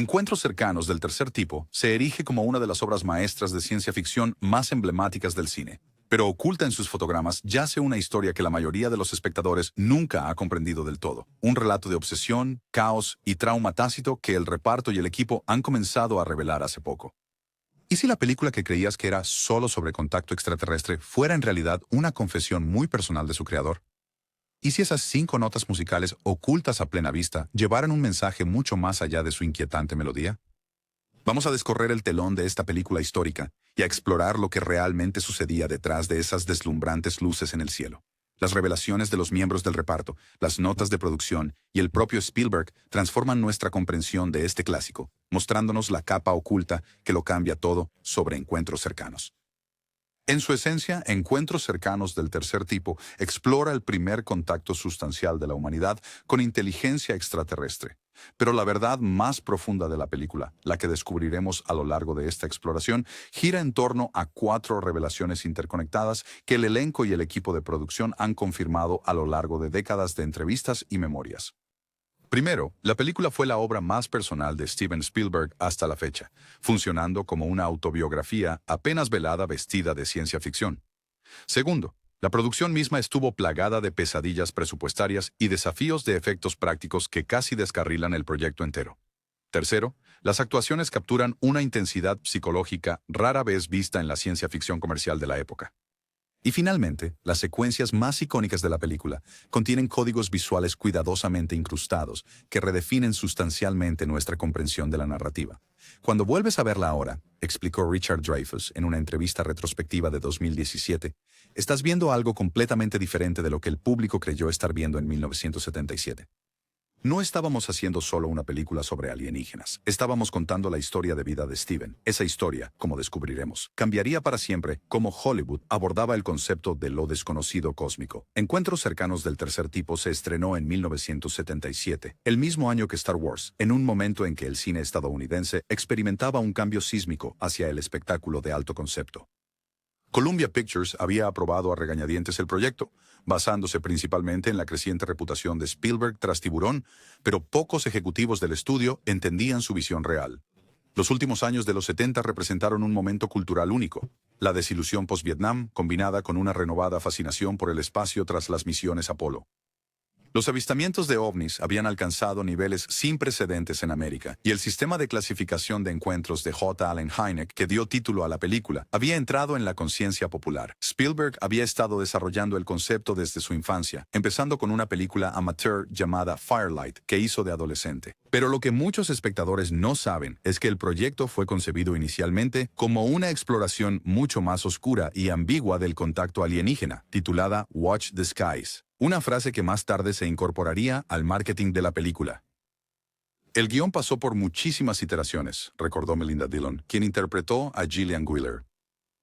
Encuentros cercanos del tercer tipo se erige como una de las obras maestras de ciencia ficción más emblemáticas del cine. Pero oculta en sus fotogramas yace una historia que la mayoría de los espectadores nunca ha comprendido del todo. Un relato de obsesión, caos y trauma tácito que el reparto y el equipo han comenzado a revelar hace poco. ¿Y si la película que creías que era solo sobre contacto extraterrestre fuera en realidad una confesión muy personal de su creador? ¿Y si esas 5 notas musicales ocultas a plena vista llevaran un mensaje mucho más allá de su inquietante melodía? Vamos a descorrer el telón de esta película histórica y a explorar lo que realmente sucedía detrás de esas deslumbrantes luces en el cielo. Las revelaciones de los miembros del reparto, las notas de producción y el propio Spielberg transforman nuestra comprensión de este clásico, mostrándonos la capa oculta que lo cambia todo sobre encuentros cercanos. En su esencia, Encuentros cercanos del tercer tipo explora el primer contacto sustancial de la humanidad con inteligencia extraterrestre. Pero la verdad más profunda de la película, la que descubriremos a lo largo de esta exploración, gira en torno a 4 revelaciones interconectadas que el elenco y el equipo de producción han confirmado a lo largo de décadas de entrevistas y memorias. Primero, la película fue la obra más personal de Steven Spielberg hasta la fecha, funcionando como una autobiografía apenas velada vestida de ciencia ficción. Segundo, la producción misma estuvo plagada de pesadillas presupuestarias y desafíos de efectos prácticos que casi descarrilan el proyecto entero. Tercero, las actuaciones capturan una intensidad psicológica rara vez vista en la ciencia ficción comercial de la época. Y finalmente, las secuencias más icónicas de la película contienen códigos visuales cuidadosamente incrustados que redefinen sustancialmente nuestra comprensión de la narrativa. Cuando vuelves a verla ahora, explicó Richard Dreyfuss en una entrevista retrospectiva de 2017, estás viendo algo completamente diferente de lo que el público creyó estar viendo en 1977. No estábamos haciendo solo una película sobre alienígenas. Estábamos contando la historia de vida de Steven. Esa historia, como descubriremos, cambiaría para siempre cómo Hollywood abordaba el concepto de lo desconocido cósmico. Encuentros cercanos del tercer tipo se estrenó en 1977, el mismo año que Star Wars, en un momento en que el cine estadounidense experimentaba un cambio sísmico hacia el espectáculo de alto concepto. Columbia Pictures había aprobado a regañadientes el proyecto, basándose principalmente en la creciente reputación de Spielberg tras Tiburón, pero pocos ejecutivos del estudio entendían su visión real. Los últimos años de los 70 representaron un momento cultural único, la desilusión post-Vietnam combinada con una renovada fascinación por el espacio tras las misiones Apolo. Los avistamientos de ovnis habían alcanzado niveles sin precedentes en América, y el sistema de clasificación de encuentros de J. Allen Hynek, que dio título a la película, había entrado en la conciencia popular. Spielberg había estado desarrollando el concepto desde su infancia, empezando con una película amateur llamada Firelight, que hizo de adolescente. Pero lo que muchos espectadores no saben es que el proyecto fue concebido inicialmente como una exploración mucho más oscura y ambigua del contacto alienígena, titulada Watch the Skies. Una frase que más tarde se incorporaría al marketing de la película. El guión pasó por muchísimas iteraciones, recordó Melinda Dillon, quien interpretó a Gillian Wheeler.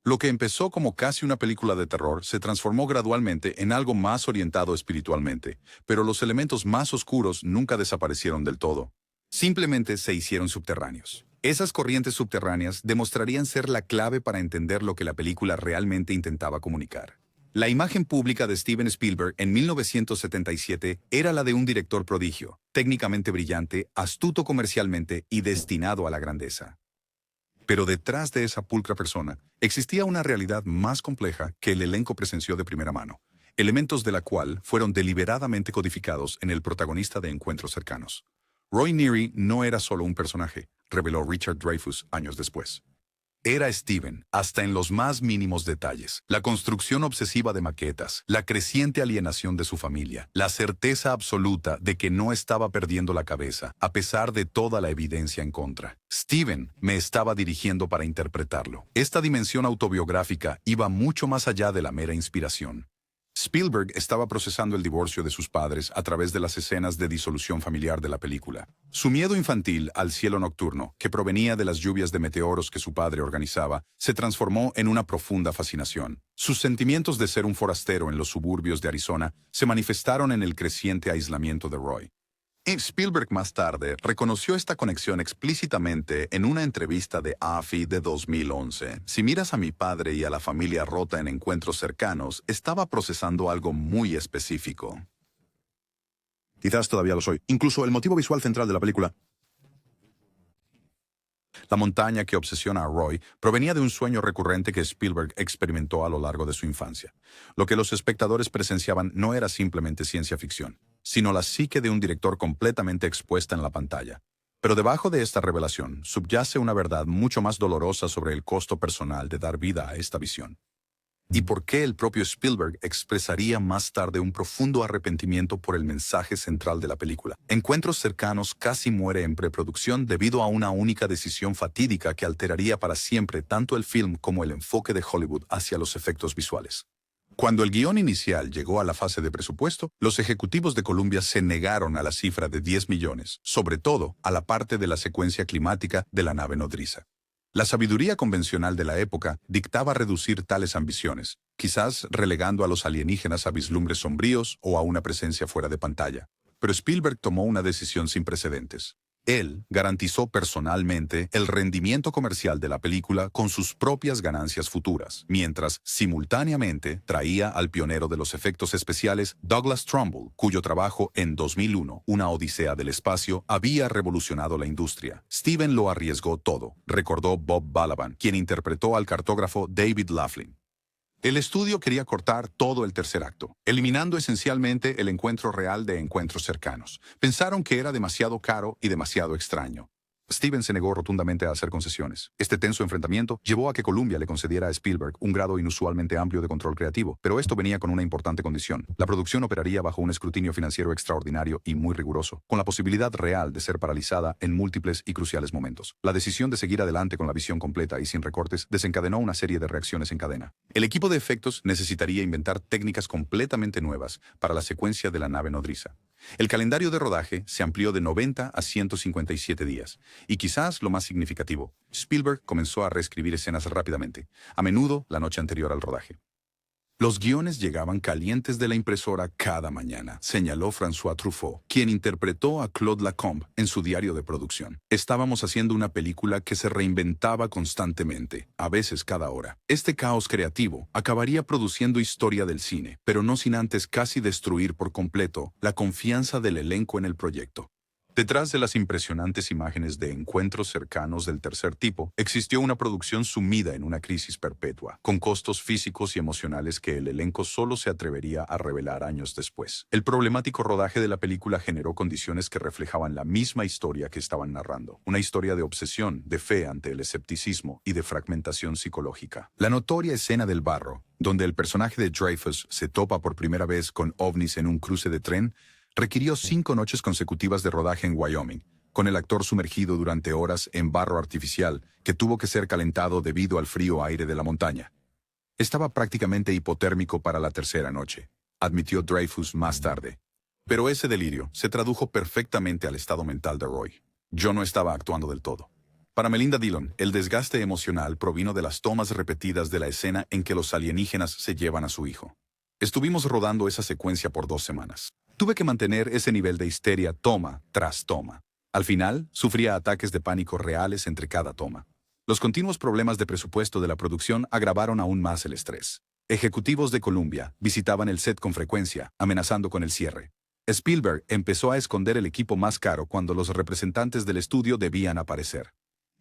Lo que empezó como casi una película de terror se transformó gradualmente en algo más orientado espiritualmente, pero los elementos más oscuros nunca desaparecieron del todo. Simplemente se hicieron subterráneos. Esas corrientes subterráneas demostrarían ser la clave para entender lo que la película realmente intentaba comunicar. La imagen pública de Steven Spielberg en 1977 era la de un director prodigio, técnicamente brillante, astuto comercialmente y destinado a la grandeza. Pero detrás de esa pulcra persona existía una realidad más compleja que el elenco presenció de primera mano, elementos de la cual fueron deliberadamente codificados en el protagonista de Encuentros cercanos. Roy Neary no era solo un personaje, reveló Richard Dreyfuss años después. Era Steven, hasta en los más mínimos detalles. La construcción obsesiva de maquetas, la creciente alienación de su familia, la certeza absoluta de que no estaba perdiendo la cabeza, a pesar de toda la evidencia en contra. Steven me estaba dirigiendo para interpretarlo. Esta dimensión autobiográfica iba mucho más allá de la mera inspiración. Spielberg estaba procesando el divorcio de sus padres a través de las escenas de disolución familiar de la película. Su miedo infantil al cielo nocturno, que provenía de las lluvias de meteoros que su padre organizaba, se transformó en una profunda fascinación. Sus sentimientos de ser un forastero en los suburbios de Arizona se manifestaron en el creciente aislamiento de Roy. Spielberg más tarde reconoció esta conexión explícitamente en una entrevista de AFI de 2011. Si miras a mi padre y a la familia rota en Encuentros cercanos, estaba procesando algo muy específico. Quizás todavía lo soy. Incluso el motivo visual central de la película La montaña que obsesiona a Roy provenía de un sueño recurrente que Spielberg experimentó a lo largo de su infancia. Lo que los espectadores presenciaban no era simplemente ciencia ficción, sino la psique de un director completamente expuesta en la pantalla. Pero debajo de esta revelación subyace una verdad mucho más dolorosa sobre el costo personal de dar vida a esta visión. Y por qué el propio Spielberg expresaría más tarde un profundo arrepentimiento por el mensaje central de la película. Encuentros cercanos casi muere en preproducción debido a una única decisión fatídica que alteraría para siempre tanto el film como el enfoque de Hollywood hacia los efectos visuales. Cuando el guión inicial llegó a la fase de presupuesto, los ejecutivos de Columbia se negaron a la cifra de 10 millones, sobre todo a la parte de la secuencia climática de la nave nodriza. La sabiduría convencional de la época dictaba reducir tales ambiciones, quizás relegando a los alienígenas a vislumbres sombríos o a una presencia fuera de pantalla. Pero Spielberg tomó una decisión sin precedentes. Él garantizó personalmente el rendimiento comercial de la película con sus propias ganancias futuras, mientras simultáneamente traía al pionero de los efectos especiales, Douglas Trumbull, cuyo trabajo en 2001, Una Odisea del Espacio, había revolucionado la industria. Steven lo arriesgó todo, recordó Bob Balaban, quien interpretó al cartógrafo David Laughlin. El estudio quería cortar todo el tercer acto, eliminando esencialmente el encuentro real de encuentros cercanos. Pensaron que era demasiado caro y demasiado extraño. Steven se negó rotundamente a hacer concesiones. Este tenso enfrentamiento llevó a que Columbia le concediera a Spielberg un grado inusualmente amplio de control creativo, pero esto venía con una importante condición. La producción operaría bajo un escrutinio financiero extraordinario y muy riguroso, con la posibilidad real de ser paralizada en múltiples y cruciales momentos. La decisión de seguir adelante con la visión completa y sin recortes desencadenó una serie de reacciones en cadena. El equipo de efectos necesitaría inventar técnicas completamente nuevas para la secuencia de la nave nodriza. El calendario de rodaje se amplió de 90 a 157 días. Y quizás lo más significativo, Spielberg comenzó a reescribir escenas rápidamente, a menudo la noche anterior al rodaje. Los guiones llegaban calientes de la impresora cada mañana, señaló François Truffaut, quien interpretó a Claude Lacombe en su diario de producción. Estábamos haciendo una película que se reinventaba constantemente, a veces cada hora. Este caos creativo acabaría produciendo historia del cine, pero no sin antes casi destruir por completo la confianza del elenco en el proyecto. Detrás de las impresionantes imágenes de encuentros cercanos del tercer tipo, existió una producción sumida en una crisis perpetua, con costos físicos y emocionales que el elenco solo se atrevería a revelar años después. El problemático rodaje de la película generó condiciones que reflejaban la misma historia que estaban narrando, una historia de obsesión, de fe ante el escepticismo y de fragmentación psicológica. La notoria escena del barro, donde el personaje de Dreyfus se topa por primera vez con ovnis en un cruce de tren, requirió 5 noches consecutivas de rodaje en Wyoming, con el actor sumergido durante horas en barro artificial que tuvo que ser calentado debido al frío aire de la montaña. Estaba prácticamente hipotérmico para la tercera noche, admitió Dreyfus más tarde. Pero ese delirio se tradujo perfectamente al estado mental de Roy. Yo no estaba actuando del todo. Para Melinda Dillon, el desgaste emocional provino de las tomas repetidas de la escena en que los alienígenas se llevan a su hijo. Estuvimos rodando esa secuencia por 2 semanas. Tuve que mantener ese nivel de histeria toma tras toma. Al final, sufría ataques de pánico reales entre cada toma. Los continuos problemas de presupuesto de la producción agravaron aún más el estrés. Ejecutivos de Columbia visitaban el set con frecuencia, amenazando con el cierre. Spielberg empezó a esconder el equipo más caro cuando los representantes del estudio debían aparecer.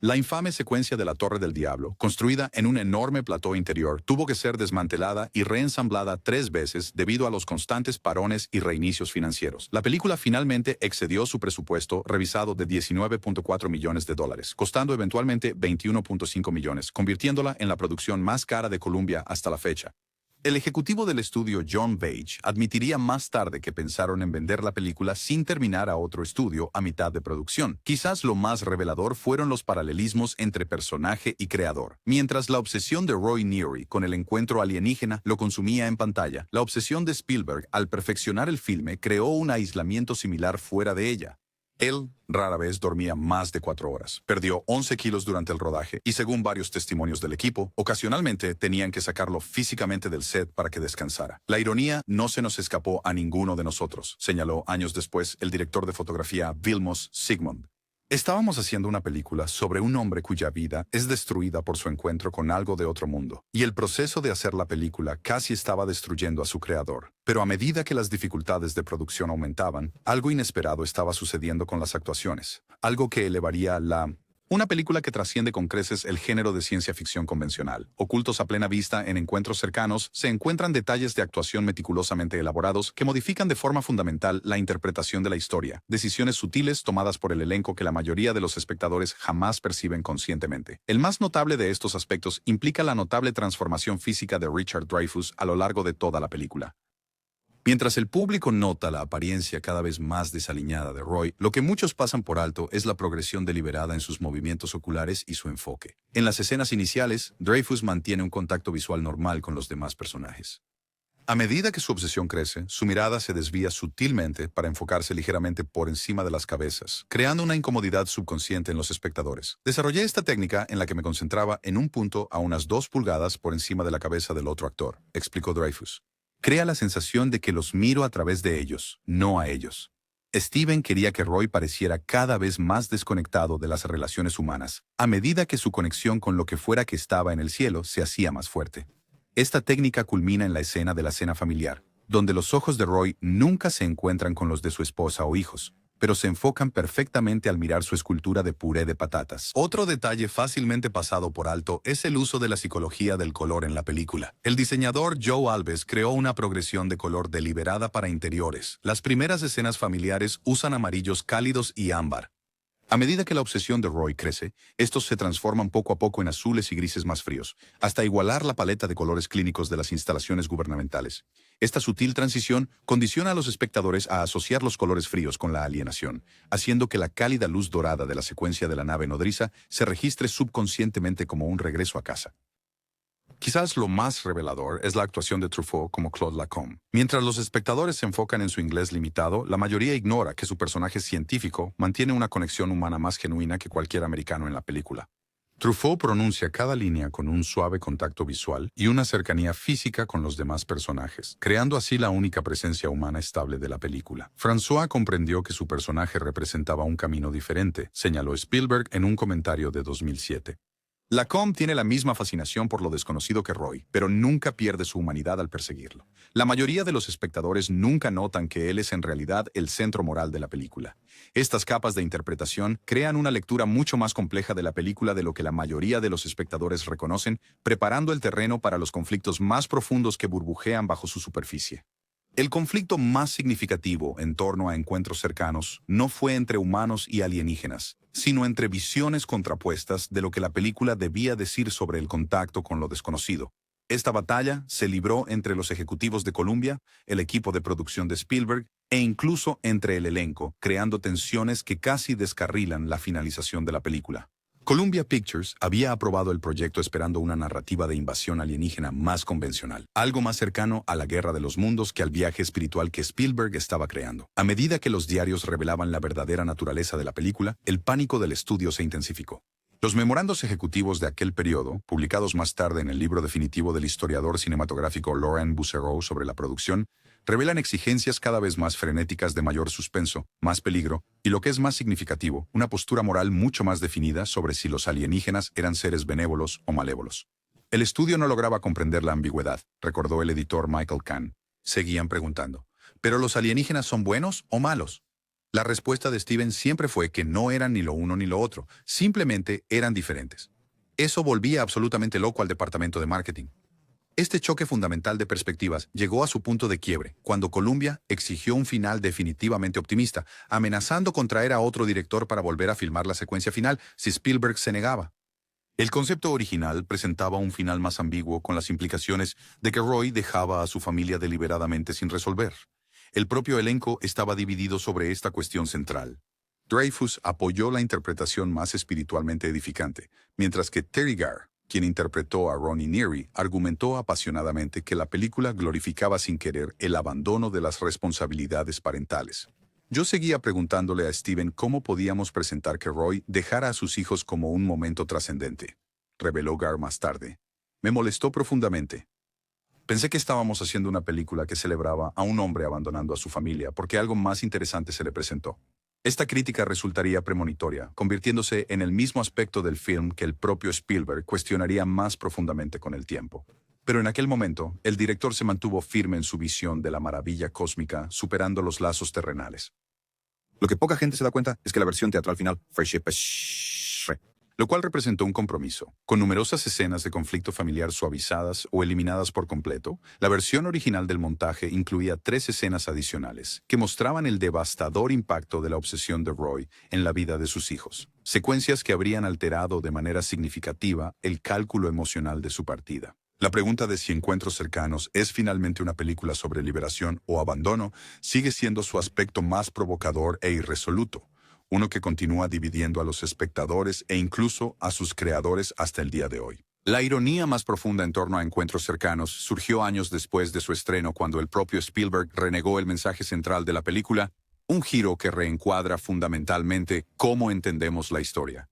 La infame secuencia de la Torre del Diablo, construida en un enorme plató interior, tuvo que ser desmantelada y reensamblada 3 veces debido a los constantes parones y reinicios financieros. La película finalmente excedió su presupuesto revisado de $19.4 millones, costando eventualmente $21.5 millones, convirtiéndola en la producción más cara de Columbia hasta la fecha. El ejecutivo del estudio John Veitch admitiría más tarde que pensaron en vender la película sin terminar a otro estudio a mitad de producción. Quizás lo más revelador fueron los paralelismos entre personaje y creador. Mientras la obsesión de Roy Neary con el encuentro alienígena lo consumía en pantalla, la obsesión de Spielberg al perfeccionar el filme creó un aislamiento similar fuera de ella. Él rara vez dormía más de 4 horas. Perdió 11 kilos durante el rodaje y, según varios testimonios del equipo, ocasionalmente tenían que sacarlo físicamente del set para que descansara. La ironía no se nos escapó a ninguno de nosotros, señaló años después el director de fotografía Vilmos Zsigmond. Estábamos haciendo una película sobre un hombre cuya vida es destruida por su encuentro con algo de otro mundo, y el proceso de hacer la película casi estaba destruyendo a su creador. Pero a medida que las dificultades de producción aumentaban, algo inesperado estaba sucediendo con las actuaciones, algo que elevaría la Una película que trasciende con creces el género de ciencia ficción convencional. Ocultos a plena vista en encuentros cercanos, se encuentran detalles de actuación meticulosamente elaborados que modifican de forma fundamental la interpretación de la historia, decisiones sutiles tomadas por el elenco que la mayoría de los espectadores jamás perciben conscientemente. El más notable de estos aspectos implica la notable transformación física de Richard Dreyfuss a lo largo de toda la película. Mientras el público nota la apariencia cada vez más desaliñada de Roy, lo que muchos pasan por alto es la progresión deliberada en sus movimientos oculares y su enfoque. En las escenas iniciales, Dreyfuss mantiene un contacto visual normal con los demás personajes. A medida que su obsesión crece, su mirada se desvía sutilmente para enfocarse ligeramente por encima de las cabezas, creando una incomodidad subconsciente en los espectadores. Desarrollé esta técnica en la que me concentraba en un punto a unas 2 pulgadas por encima de la cabeza del otro actor, explicó Dreyfuss. Crea la sensación de que los miro a través de ellos, no a ellos. Steven quería que Roy pareciera cada vez más desconectado de las relaciones humanas, a medida que su conexión con lo que fuera que estaba en el cielo se hacía más fuerte. Esta técnica culmina en la escena de la cena familiar, donde los ojos de Roy nunca se encuentran con los de su esposa o hijos, pero se enfocan perfectamente al mirar su escultura de puré de patatas. Otro detalle fácilmente pasado por alto es el uso de la psicología del color en la película. El diseñador Joe Alves creó una progresión de color deliberada para interiores. Las primeras escenas familiares usan amarillos cálidos y ámbar. A medida que la obsesión de Roy crece, estos se transforman poco a poco en azules y grises más fríos, hasta igualar la paleta de colores clínicos de las instalaciones gubernamentales. Esta sutil transición condiciona a los espectadores a asociar los colores fríos con la alienación, haciendo que la cálida luz dorada de la secuencia de la nave nodriza se registre subconscientemente como un regreso a casa. Quizás lo más revelador es la actuación de Truffaut como Claude Lacombe. Mientras los espectadores se enfocan en su inglés limitado, la mayoría ignora que su personaje científico mantiene una conexión humana más genuina que cualquier americano en la película. Truffaut pronuncia cada línea con un suave contacto visual y una cercanía física con los demás personajes, creando así la única presencia humana estable de la película. François comprendió que su personaje representaba un camino diferente, señaló Spielberg en un comentario de 2007. Lacombe tiene la misma fascinación por lo desconocido que Roy, pero nunca pierde su humanidad al perseguirlo. La mayoría de los espectadores nunca notan que él es en realidad el centro moral de la película. Estas capas de interpretación crean una lectura mucho más compleja de la película de lo que la mayoría de los espectadores reconocen, preparando el terreno para los conflictos más profundos que burbujean bajo su superficie. El conflicto más significativo en torno a encuentros cercanos no fue entre humanos y alienígenas, sino entre visiones contrapuestas de lo que la película debía decir sobre el contacto con lo desconocido. Esta batalla se libró entre los ejecutivos de Columbia, el equipo de producción de Spielberg e incluso entre el elenco, creando tensiones que casi descarrilan la finalización de la película. Columbia Pictures había aprobado el proyecto esperando una narrativa de invasión alienígena más convencional, algo más cercano a la Guerra de los Mundos que al viaje espiritual que Spielberg estaba creando. A medida que los diarios revelaban la verdadera naturaleza de la película, el pánico del estudio se intensificó. Los memorandos ejecutivos de aquel periodo, publicados más tarde en el libro definitivo del historiador cinematográfico Laurent Bussereau sobre la producción, revelan exigencias cada vez más frenéticas de mayor suspenso, más peligro, y lo que es más significativo, una postura moral mucho más definida sobre si los alienígenas eran seres benévolos o malévolos. El estudio no lograba comprender la ambigüedad, recordó el editor Michael Kahn. Seguían preguntando, ¿pero los alienígenas son buenos o malos? La respuesta de Steven siempre fue que no eran ni lo uno ni lo otro, simplemente eran diferentes. Eso volvía absolutamente loco al departamento de marketing. Este choque fundamental de perspectivas llegó a su punto de quiebre, cuando Columbia exigió un final definitivamente optimista, amenazando con traer a otro director para volver a filmar la secuencia final si Spielberg se negaba. El concepto original presentaba un final más ambiguo con las implicaciones de que Roy dejaba a su familia deliberadamente sin resolver. El propio elenco estaba dividido sobre esta cuestión central. Dreyfuss apoyó la interpretación más espiritualmente edificante, mientras que Terry Garr, quien interpretó a Ronnie Neary, argumentó apasionadamente que la película glorificaba sin querer el abandono de las responsabilidades parentales. Yo seguía preguntándole a Steven cómo podíamos presentar que Roy dejara a sus hijos como un momento trascendente, reveló Garr más tarde. Me molestó profundamente. Pensé que estábamos haciendo una película que celebraba a un hombre abandonando a su familia porque algo más interesante se le presentó. Esta crítica resultaría premonitoria, convirtiéndose en el mismo aspecto del film que el propio Spielberg cuestionaría más profundamente con el tiempo. Pero en aquel momento, el director se mantuvo firme en su visión de la maravilla cósmica, superando los lazos terrenales. Lo que poca gente se da cuenta es que la versión teatral final, lo cual representó un compromiso. Con numerosas escenas de conflicto familiar suavizadas o eliminadas por completo, la versión original del montaje incluía 3 escenas adicionales que mostraban el devastador impacto de la obsesión de Roy en la vida de sus hijos, secuencias que habrían alterado de manera significativa el cálculo emocional de su partida. La pregunta de si Encuentros Cercanos es finalmente una película sobre liberación o abandono sigue siendo su aspecto más provocador e irresoluto, uno que continúa dividiendo a los espectadores e incluso a sus creadores hasta el día de hoy. La ironía más profunda en torno a Encuentros Cercanos surgió años después de su estreno, cuando el propio Spielberg renegó el mensaje central de la película, un giro que reencuadra fundamentalmente cómo entendemos la historia.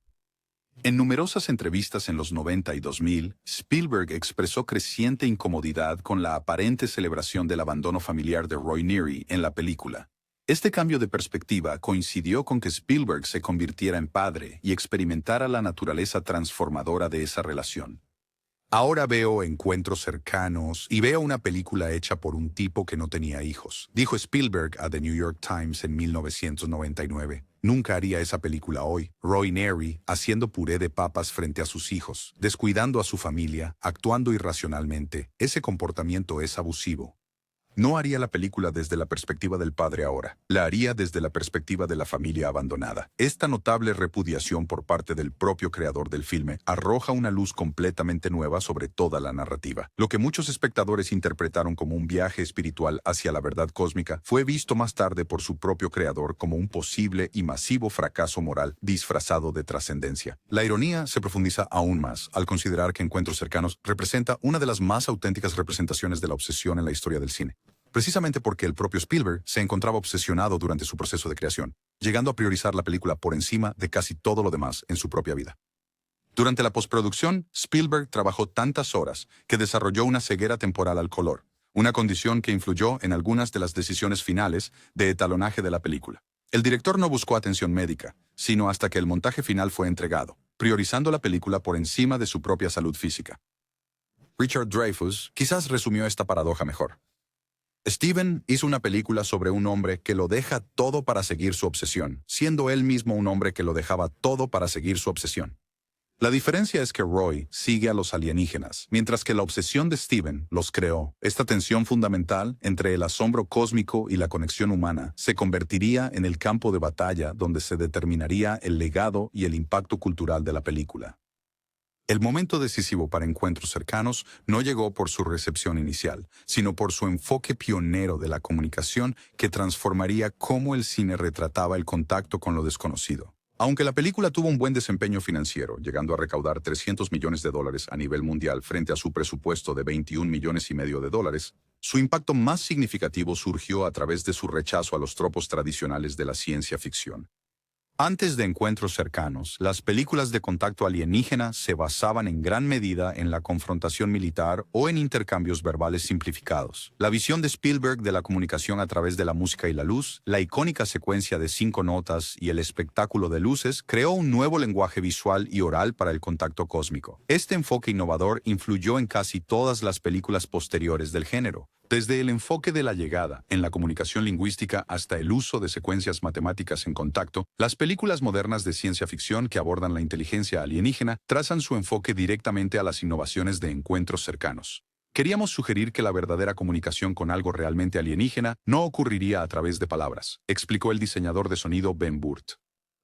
En numerosas entrevistas en los 90 y 2000, Spielberg expresó creciente incomodidad con la aparente celebración del abandono familiar de Roy Neary en la película. Este cambio de perspectiva coincidió con que Spielberg se convirtiera en padre y experimentara la naturaleza transformadora de esa relación. Ahora veo Encuentros Cercanos y veo una película hecha por un tipo que no tenía hijos, dijo Spielberg a The New York Times en 1999. Nunca haría esa película hoy. Roy Neary haciendo puré de papas frente a sus hijos, descuidando a su familia, actuando irracionalmente. Ese comportamiento es abusivo. No haría la película desde la perspectiva del padre ahora, la haría desde la perspectiva de la familia abandonada. Esta notable repudiación por parte del propio creador del filme arroja una luz completamente nueva sobre toda la narrativa. Lo que muchos espectadores interpretaron como un viaje espiritual hacia la verdad cósmica fue visto más tarde por su propio creador como un posible y masivo fracaso moral disfrazado de trascendencia. La ironía se profundiza aún más al considerar que Encuentros Cercanos representa una de las más auténticas representaciones de la obsesión en la historia del cine. Precisamente porque el propio Spielberg se encontraba obsesionado durante su proceso de creación, llegando a priorizar la película por encima de casi todo lo demás en su propia vida. Durante la postproducción, Spielberg trabajó tantas horas que desarrolló una ceguera temporal al color, una condición que influyó en algunas de las decisiones finales de etalonaje de la película. El director no buscó atención médica, sino hasta que el montaje final fue entregado, priorizando la película por encima de su propia salud física. Richard Dreyfuss quizás resumió esta paradoja mejor. Steven hizo una película sobre un hombre que lo deja todo para seguir su obsesión, siendo él mismo un hombre que lo dejaba todo para seguir su obsesión. La diferencia es que Roy sigue a los alienígenas, mientras que la obsesión de Steven los creó. Esta tensión fundamental entre el asombro cósmico y la conexión humana se convertiría en el campo de batalla donde se determinaría el legado y el impacto cultural de la película. El momento decisivo para Encuentros Cercanos no llegó por su recepción inicial, sino por su enfoque pionero de la comunicación que transformaría cómo el cine retrataba el contacto con lo desconocido. Aunque la película tuvo un buen desempeño financiero, llegando a recaudar $300 millones a nivel mundial frente a su presupuesto de $21,5 millones, su impacto más significativo surgió a través de su rechazo a los tropos tradicionales de la ciencia ficción. Antes de Encuentros Cercanos, las películas de contacto alienígena se basaban en gran medida en la confrontación militar o en intercambios verbales simplificados. La visión de Spielberg de la comunicación a través de la música y la luz, la icónica secuencia de 5 notas y el espectáculo de luces creó un nuevo lenguaje visual y oral para el contacto cósmico. Este enfoque innovador influyó en casi todas las películas posteriores del género. Desde el enfoque de la llegada en la comunicación lingüística hasta el uso de secuencias matemáticas en contacto, las películas modernas de ciencia ficción que abordan la inteligencia alienígena trazan su enfoque directamente a las innovaciones de Encuentros Cercanos. Queríamos sugerir que la verdadera comunicación con algo realmente alienígena no ocurriría a través de palabras, explicó el diseñador de sonido Ben Burtt.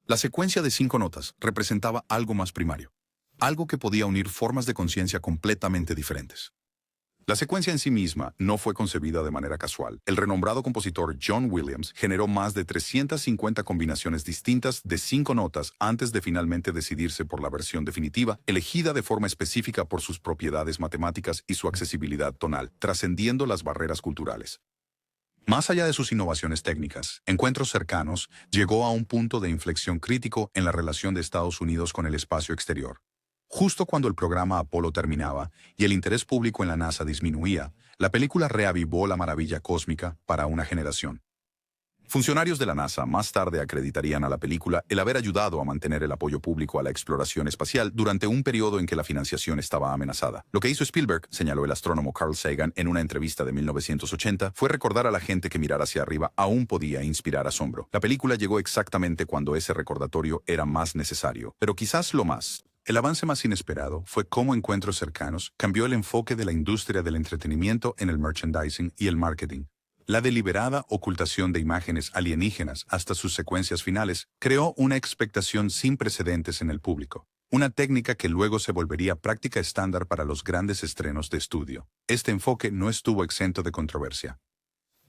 La secuencia de 5 notas representaba algo más primario, algo que podía unir formas de conciencia completamente diferentes. La secuencia en sí misma no fue concebida de manera casual. El renombrado compositor John Williams generó más de 350 combinaciones distintas de 5 notas antes de finalmente decidirse por la versión definitiva, elegida de forma específica por sus propiedades matemáticas y su accesibilidad tonal, trascendiendo las barreras culturales. Más allá de sus innovaciones técnicas, Encuentros Cercanos llegó a un punto de inflexión crítico en la relación de Estados Unidos con el espacio exterior. Justo cuando el programa Apolo terminaba y el interés público en la NASA disminuía, la película reavivó la maravilla cósmica para una generación. Funcionarios de la NASA más tarde acreditarían a la película el haber ayudado a mantener el apoyo público a la exploración espacial durante un periodo en que la financiación estaba amenazada. Lo que hizo Spielberg, señaló el astrónomo Carl Sagan en una entrevista de 1980, fue recordar a la gente que mirar hacia arriba aún podía inspirar asombro. La película llegó exactamente cuando ese recordatorio era más necesario, pero quizás lo más El avance más inesperado fue cómo Encuentros Cercanos cambió el enfoque de la industria del entretenimiento en el merchandising y el marketing. La deliberada ocultación de imágenes alienígenas hasta sus secuencias finales creó una expectación sin precedentes en el público, una técnica que luego se volvería práctica estándar para los grandes estrenos de estudio. Este enfoque no estuvo exento de controversia.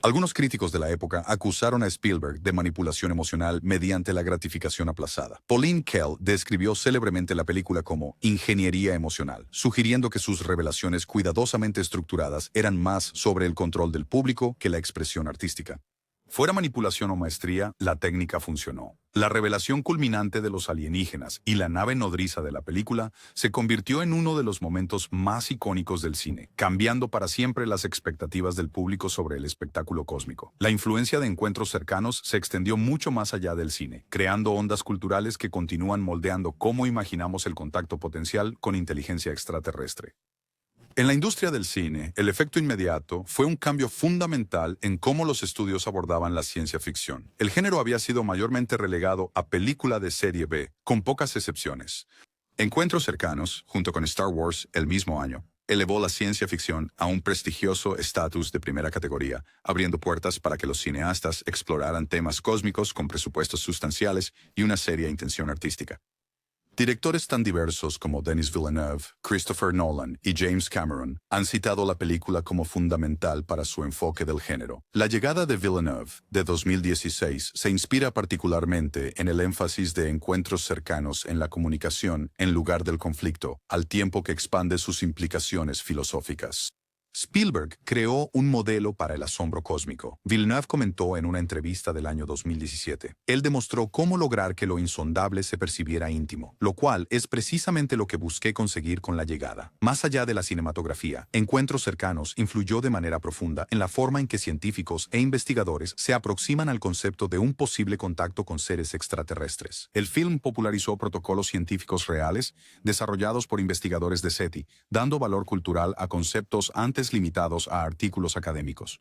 Algunos críticos de la época acusaron a Spielberg de manipulación emocional mediante la gratificación aplazada. Pauline Kael describió célebremente la película como ingeniería emocional, sugiriendo que sus revelaciones cuidadosamente estructuradas eran más sobre el control del público que la expresión artística. Fuera manipulación o maestría, la técnica funcionó. La revelación culminante de los alienígenas y la nave nodriza de la película se convirtió en uno de los momentos más icónicos del cine, cambiando para siempre las expectativas del público sobre el espectáculo cósmico. La influencia de Encuentros Cercanos se extendió mucho más allá del cine, creando ondas culturales que continúan moldeando cómo imaginamos el contacto potencial con inteligencia extraterrestre. En la industria del cine, el efecto inmediato fue un cambio fundamental en cómo los estudios abordaban la ciencia ficción. El género había sido mayormente relegado a película de serie B, con pocas excepciones. Encuentros Cercanos, junto con Star Wars el mismo año, elevó la ciencia ficción a un prestigioso estatus de primera categoría, abriendo puertas para que los cineastas exploraran temas cósmicos con presupuestos sustanciales y una seria intención artística. Directores tan diversos como Denis Villeneuve, Christopher Nolan y James Cameron han citado la película como fundamental para su enfoque del género. La llegada de Villeneuve, de 2016, se inspira particularmente en el énfasis de encuentros cercanos en la comunicación en lugar del conflicto, al tiempo que expande sus implicaciones filosóficas. Spielberg creó un modelo para el asombro cósmico. Villeneuve comentó en una entrevista del año 2017. Él demostró cómo lograr que lo insondable se percibiera íntimo, lo cual es precisamente lo que busqué conseguir con la llegada. Más allá de la cinematografía, Encuentros Cercanos influyó de manera profunda en la forma en que científicos e investigadores se aproximan al concepto de un posible contacto con seres extraterrestres. El film popularizó protocolos científicos reales desarrollados por investigadores de SETI, dando valor cultural a conceptos antes limitados a artículos académicos.